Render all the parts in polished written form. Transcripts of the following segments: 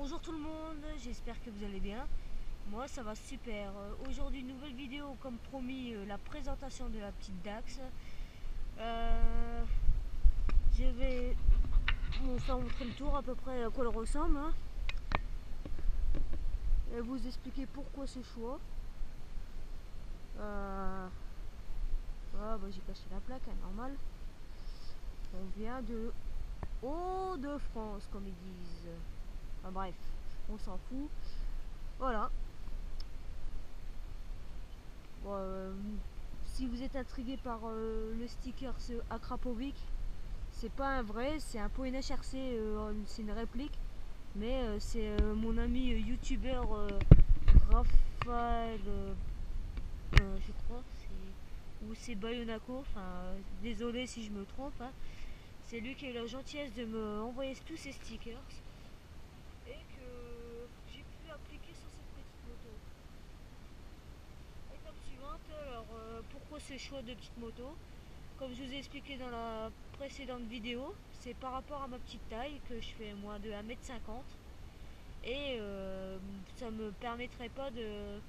Bonjour tout le monde, j'espère que vous allez bien. Moi ça va super. Aujourd'hui nouvelle vidéo comme promis, la présentation de la petite Dax. Je vais vous faire montrer le tour à peu près à quoi elle ressemble, hein, et vous expliquer pourquoi ce choix. Voilà, j'ai caché la plaque, hein, normal. On vient de Hauts-de-France comme ils disent. Enfin, bref, on s'en fout. Voilà. Bon, si vous êtes intrigué par le sticker Akrapovic, c'est pas un vrai, c'est un pot NHRC, c'est une réplique, mais c'est mon ami youtubeur Raphaël, je crois, ou c'est Bayonako, enfin désolé si je me trompe, hein. C'est lui qui a eu la gentillesse de me envoyer tous ces stickers et que j'ai pu appliquer sur cette petite moto. Étape suivante, alors pourquoi ce choix de petite moto? Comme je vous ai expliqué dans la précédente vidéo, c'est par rapport à ma petite taille que je fais moins de 1,50 m et ça me permettrait pas de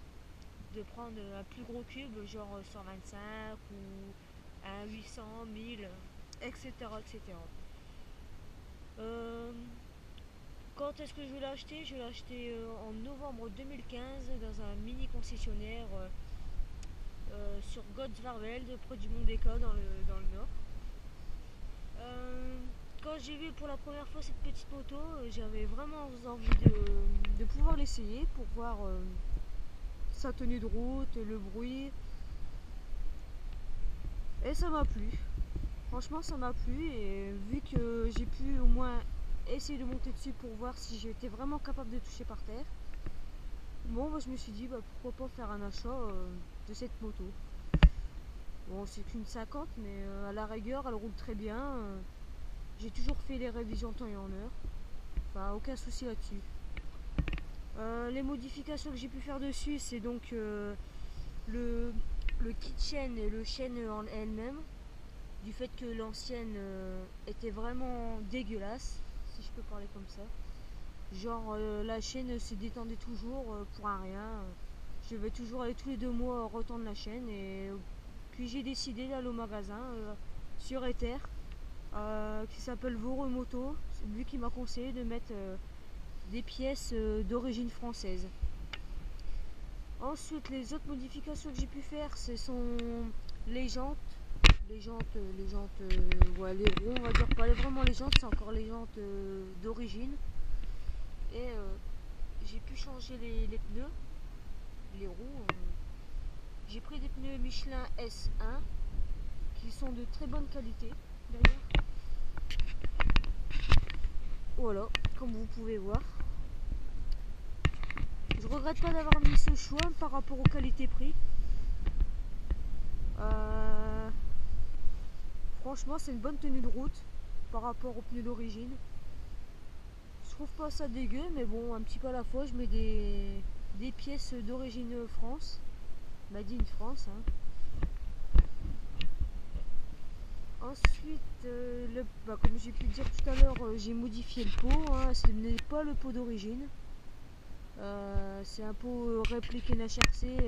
prendre un plus gros cube, genre 125 ou un 800, 1000, etc. etc. Quand est-ce que je vais l'acheter? Je vais l'acheter en novembre 2015 dans un mini concessionnaire sur Godsvarvel, près du Mont Déca dans le nord. Quand j'ai vu pour la première fois cette petite moto, j'avais vraiment envie de pouvoir l'essayer pour voir sa tenue de route, le bruit. Et ça m'a plu. Franchement, ça m'a plu. Et vu que j'ai pu au moins essayer de monter dessus pour voir si j'étais vraiment capable de toucher par terre, bon, je me suis dit pourquoi pas faire un achat de cette moto. Bon, c'est qu'une 50, mais à la rigueur, elle roule très bien. J'ai toujours fait les révisions en temps et en heure. Enfin, aucun souci là-dessus. Les modifications que j'ai pu faire dessus, c'est donc le kit chaîne et le chaîne en elle-même. Du fait que l'ancienne était vraiment dégueulasse, si je peux parler comme ça. Genre la chaîne se détendait toujours pour un rien. Je devais toujours aller tous les 2 mois retendre la chaîne. Et puis j'ai décidé d'aller au magasin sur Ether qui s'appelle Voreux Moto. C'est lui qui m'a conseillé de mettre des pièces d'origine française. Ensuite, les autres modifications que j'ai pu faire, ce sont les jantes. Ouais, les roues, on va dire pas vraiment les jantes, c'est encore les jantes d'origine. Et j'ai pu changer les pneus, les roues. J'ai pris des pneus Michelin S1 qui sont de très bonne qualité d'ailleurs. Voilà, comme vous pouvez voir. Je regrette pas d'avoir mis ce choix par rapport aux qualités-prix. Franchement, c'est une bonne tenue de route par rapport aux pneus d'origine. Je trouve pas ça dégueu, mais bon, un petit peu à la fois, je mets des pièces d'origine France, made in France, hein. Ensuite, comme j'ai pu dire tout à l'heure, j'ai modifié le pot, hein. Ce n'est pas le pot d'origine. C'est un pot réplique NHRC.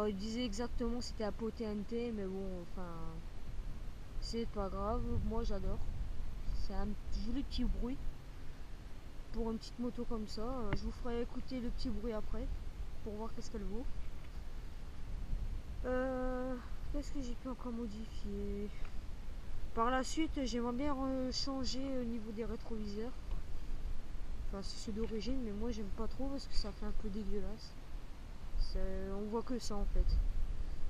Il disait exactement que c'était un pot TNT, mais bon, enfin, c'est pas grave, moi j'adore. C'est un joli petit bruit pour une petite moto comme ça. Je vous ferai écouter le petit bruit après pour voir qu'est-ce qu'elle vaut. Qu'est-ce que j'ai pu encore modifier? Par la suite, j'aimerais bien changer au niveau des rétroviseurs. Enfin, c'est ceux d'origine, mais moi j'aime pas trop parce que ça fait un peu dégueulasse. On voit que ça en fait.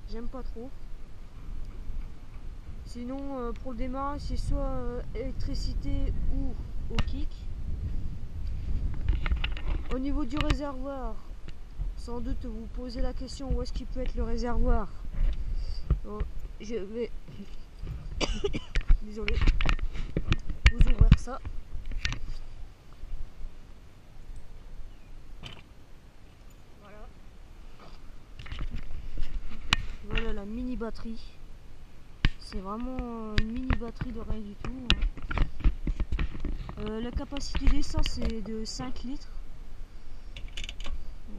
J'aime pas trop. Sinon, pour le démarrage, c'est soit électricité ou au kick. Au niveau du réservoir, sans doute vous posez la question où est-ce qu'il peut être le réservoir. Bon, je vais désolé, vous ouvrir ça. Voilà la mini batterie. C'est vraiment une mini batterie de rien du tout. La capacité d'essence est de 5 litres.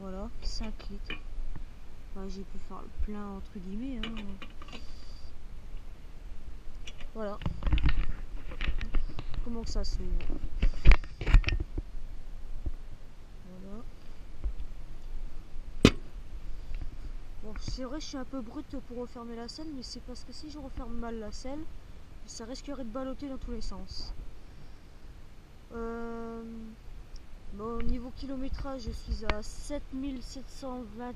Voilà, 5 litres. Enfin, j'ai pu faire le plein entre guillemets. Hein. Voilà. Comment ça s'ouvre? Voilà. Bon, c'est vrai, je suis un peu brute pour refermer la selle, mais c'est parce que si je referme mal la selle, ça risquerait de balloter dans tous les sens. Bon, au niveau kilométrage, je suis à 7720,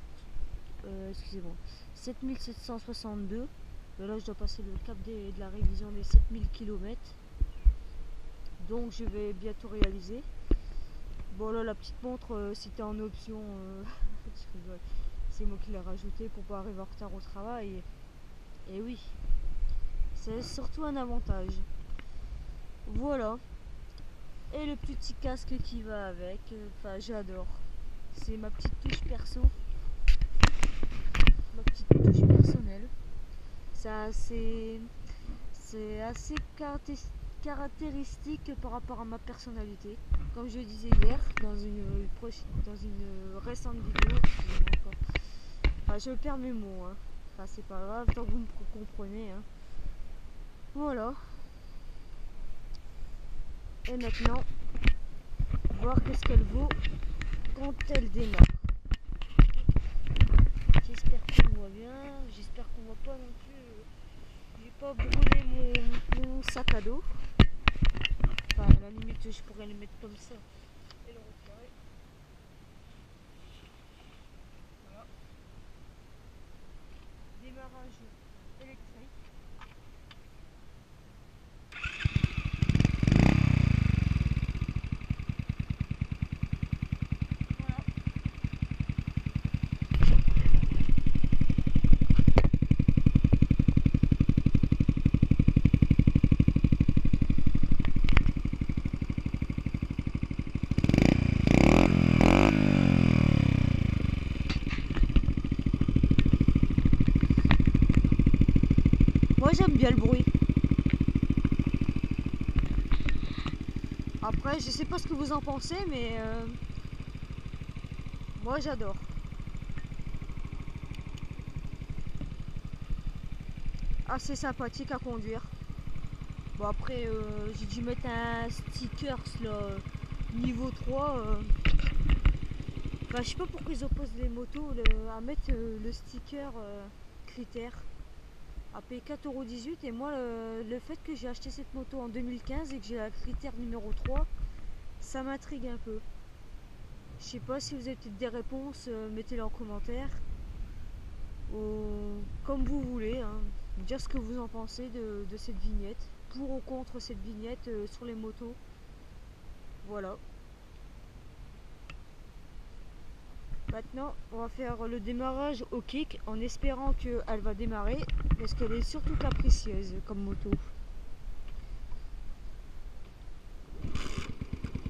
excusez-moi, 7762. Là, je dois passer le cap de la révision des 7000 km. Donc, je vais bientôt réaliser. Bon, là, la petite montre, c'était en option. Je rigole. C'est moi qui l'ai rajouté pour pas arriver en retard au travail. Et oui, c'est surtout un avantage. Voilà. Et le petit casque qui va avec, enfin j'adore. C'est ma petite touche perso, ma petite touche personnelle. C'est assez caractéristique par rapport à ma personnalité. Comme je disais hier dans une récente vidéo, enfin, je perds mes mots. Hein. Enfin c'est pas grave, tant que vous me comprenez. Hein. Voilà. Et maintenant, voir qu'est-ce qu'elle vaut quand elle démarre. J'espère qu'on voit bien, j'espère qu'on voit pas non plus. J'ai pas brûlé mon sac à dos. Enfin, à la limite, je pourrais le mettre comme ça et le retirer. Voilà. Démarrage électrique. Moi j'aime bien le bruit. Après je sais pas ce que vous en pensez mais moi j'adore. Assez sympathique à conduire. Bon après j'ai dû mettre un sticker là, niveau 3. Enfin, je sais pas pourquoi ils opposent les motos à mettre le sticker critère à payer 4,18 € et moi le fait que j'ai acheté cette moto en 2015 et que j'ai la critère numéro 3, ça m'intrigue un peu. Je sais pas si vous avez peut-être des réponses, mettez-les en commentaire ou comme vous voulez, hein, dire ce que vous en pensez de cette vignette, pour ou contre cette vignette sur les motos. Voilà. Maintenant, on va faire le démarrage au kick en espérant qu'elle va démarrer parce qu'elle est surtout capricieuse comme moto.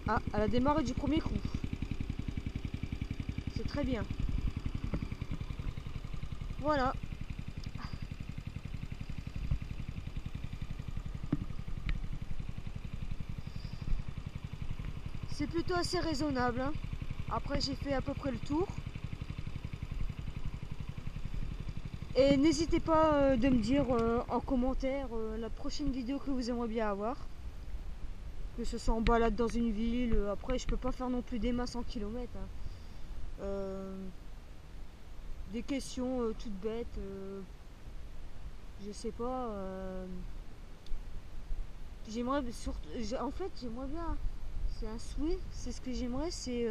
Ah, elle a démarré du premier coup. C'est très bien. Voilà. C'est plutôt assez raisonnable. Hein. Après, j'ai fait à peu près le tour. Et n'hésitez pas de me dire en commentaire la prochaine vidéo que vous aimeriez bien avoir. Que ce soit en balade dans une ville. Après, je peux pas faire non plus des masses en kilomètres. Hein. Des questions toutes bêtes. Je sais pas. J'aimerais surtout. En fait, j'aimerais bien. C'est un souhait. C'est ce que j'aimerais. C'est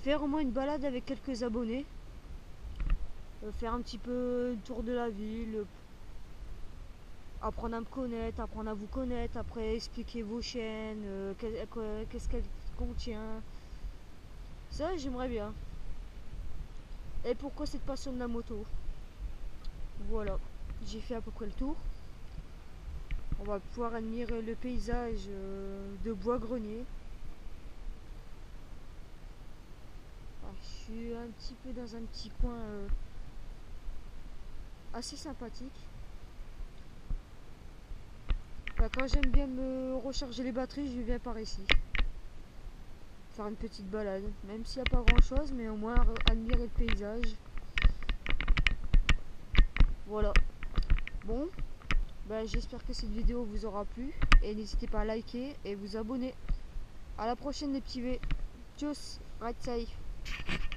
faire au moins une balade avec quelques abonnés. Faire un petit peu le tour de la ville, apprendre à me connaître, apprendre à vous connaître, après expliquer vos chaînes, qu'est-ce qu'elle contient. Ça, j'aimerais bien. Et pourquoi cette passion de la moto? Voilà, j'ai fait à peu près le tour. On va pouvoir admirer le paysage de Bois-Grenier. Je suis un petit peu dans un petit coin assez sympathique. Quand j'aime bien me recharger les batteries, je viens par ici. faire une petite balade, même s'il n'y a pas grand chose, mais au moins admirer le paysage. Voilà. Bon, j'espère que cette vidéo vous aura plu et n'hésitez pas à liker et vous abonner. À la prochaine les petits V. Tchuss, ride safe.